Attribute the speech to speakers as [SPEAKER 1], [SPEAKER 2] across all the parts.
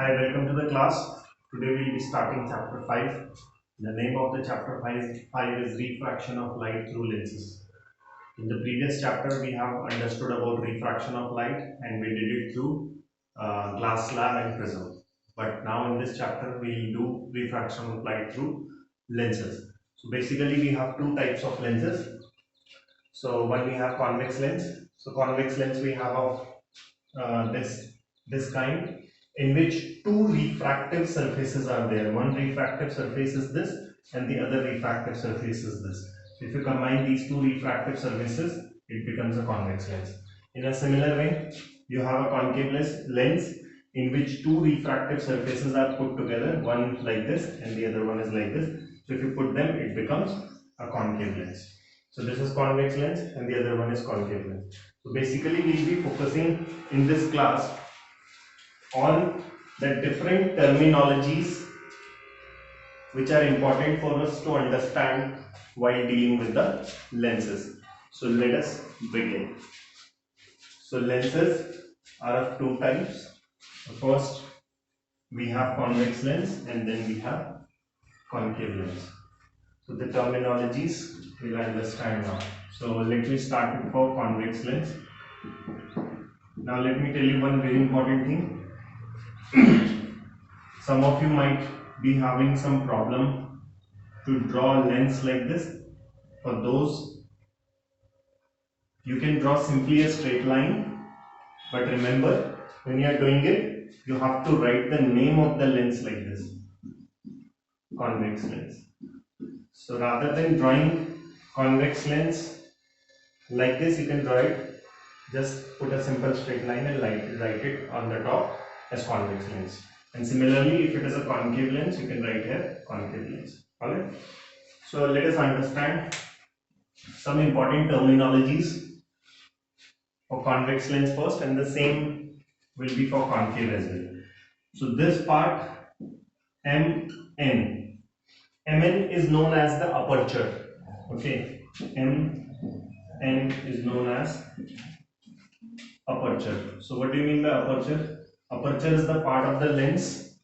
[SPEAKER 1] Hi, welcome to the class. Today we'll be starting chapter 5. The name of the chapter 5 is Refraction of Light Through Lenses. In the previous chapter, we have understood about refraction of light and we did it through glass slab and prism. But now in this chapter, we'll do refraction of light through lenses. So basically, we have two types of lenses. So one we have convex lens. So convex lens we have of this kind, in which two refractive surfaces are there. One refractive surface is this and the other refractive surface is this. So if you combine these two refractive surfaces, it becomes a convex lens. In a similar way, you have a concave lens in which two refractive surfaces are put together, one like this and the other one is like this. So if you put them, it becomes a concave lens. So this is convex lens and the other one is concave lens. So basically we will be focusing in this class on the different terminologies which are important for us to understand while dealing with the lenses. So let us begin. So lenses are of two types. First we have convex lens and then we have concave lens. So the terminologies we'll understand now. So let me start with for convex lens. Now let me tell you one very important thing. Some of you might be having some problem to draw a lens like this. For those, you can draw simply a straight line, but remember, when you are doing it, you have to write the name of the lens like this, convex lens. So rather than drawing convex lens like this, you can draw it, just put a simple straight line and write it on the top as convex lens. And similarly, if it is a concave lens, you can write here concave lens. Alright. So let us understand some important terminologies for convex lens first, and the same will be for concave as well. So this part MN is known as the aperture. Okay, MN is known as aperture. So what do you mean by aperture? Aperture is the part of the lens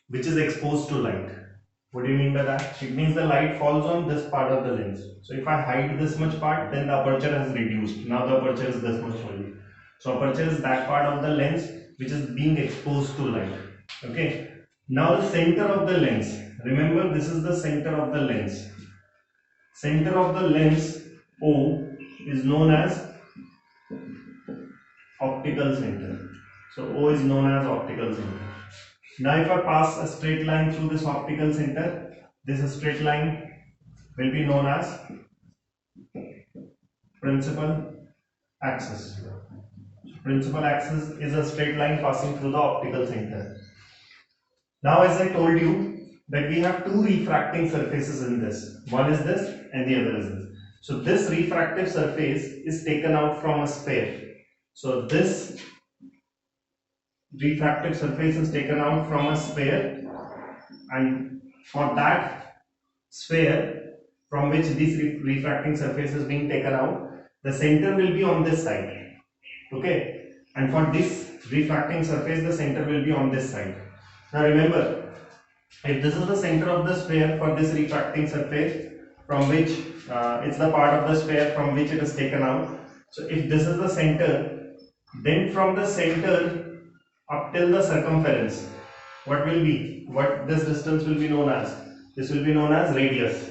[SPEAKER 1] which is exposed to light. What do you mean by that? It means the light falls on this part of the lens. So if I hide this much part, then the aperture has reduced. Now the aperture is this much only. So aperture is that part of the lens which is being exposed to light. Okay. Now the center of the lens. Remember, this is the center of the lens. Center of the lens O is known as optical center. So O is known as optical center. Now if I pass a straight line through this optical center, this straight line will be known as principal axis. Principal axis is a straight line passing through the optical center. Now as I told you that we have two refracting surfaces in this. One is this and the other is this. So this refractive surface is taken out from a sphere. So this refractive surface is taken out from a sphere, and for that sphere from which this refracting surface is being taken out, the center will be on this side. Okay, and for this refracting surface, the center will be on this side. Now remember, if this is the center of the sphere for this refracting surface, from which it's the part of the sphere from which it is taken out. So if this is the center, then from the center up till the circumference, what this distance will be known as? This will be known as radius.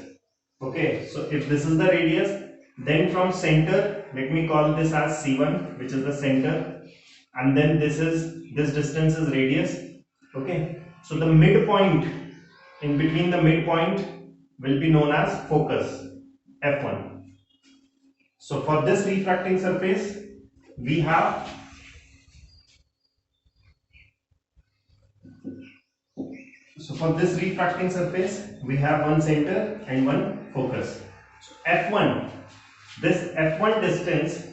[SPEAKER 1] Okay, so if this is the radius, then from center, let me call this as C1, which is the center, and then this distance is radius. Okay, so the midpoint, in between the midpoint, will be known as focus, F1. So for this refracting surface, we have one center and one focus. So F1, this F1 distance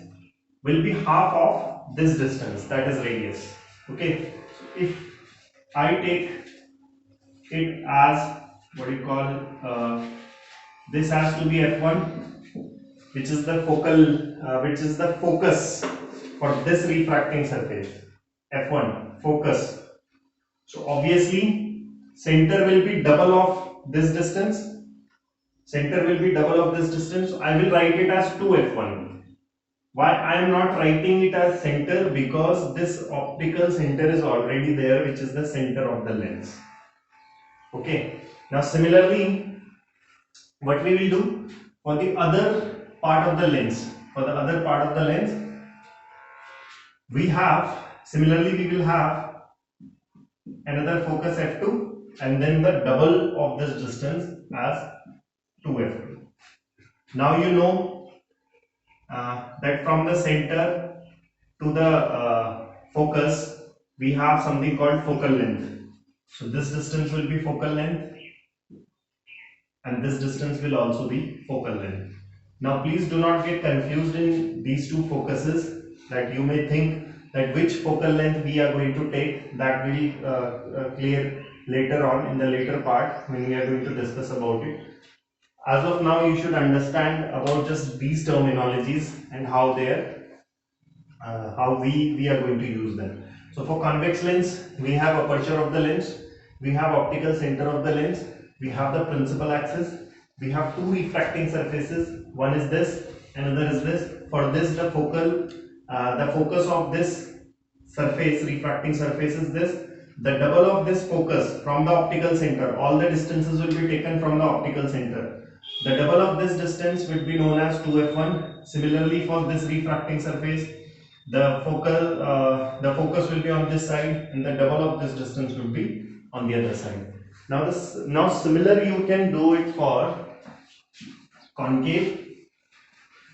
[SPEAKER 1] will be half of this distance, that is radius. Okay, so if I take it as what you call this has to be F1, which is the focus for this refracting surface. F1 focus. So obviously center will be double of this distance. Center will be double of this distance. I will write it as 2f1. Why I am not writing it as center? Because this optical center is already there, which is the center of the lens. Okay. Now similarly, what we will do for the other part of the lens, we have, similarly we will have another focus f2 and then the double of this distance as 2f2. Now you know that from the center to the focus we have something called focal length. So this distance will be focal length and this distance will also be focal length. Now please do not get confused in these two focuses, that you may think that which focal length we are going to take. That will clear later on in the later part when we are going to discuss about it. As of now you should understand about just these terminologies and how we are going to use them. So for convex lens we have aperture of the lens, we have optical center of the lens, we have the principal axis, we have two refracting surfaces, one is this, another is this. For this the focus of this surface, refracting surface, is this. The double of this focus from the optical center, all the distances will be taken from the optical center. The double of this distance will be known as 2f1. Similarly for this refracting surface, the focus will be on this side and the double of this distance will be on the other side. Now similarly you can do it for concave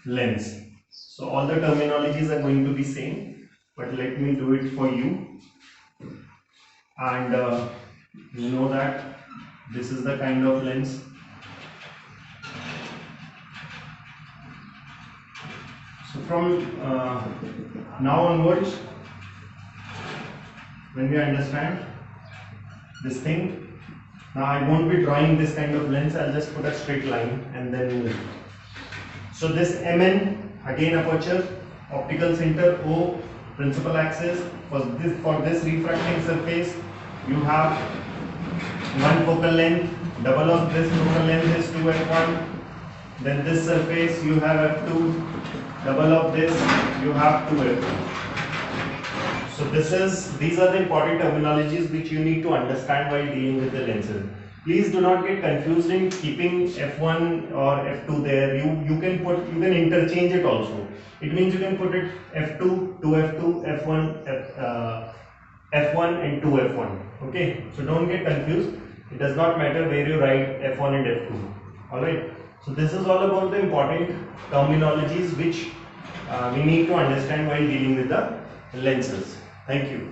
[SPEAKER 1] lens. So all the terminologies are going to be same, but let me do it for you. And you know that this is the kind of lens. So from now onwards, when we understand this thing, now I won't be drawing this kind of lens, I'll just put a straight line and then move. So this MN, again aperture, optical center O, principal axis. For this refracting surface you have one focal length, double of this focal length is 2f1. Then this surface you have f2, double of this you have 2f2. So these are the important terminologies which you need to understand while dealing with the lenses. Please do not get confused in keeping f1 or f2 there. You can interchange it also. It means you can put it f2, 2f2, f1 and 2f1. Okay, so don't get confused. It does not matter where you write f1 and f2. Alright, so this is all about the important terminologies which we need to understand while dealing with the lenses. Thank you.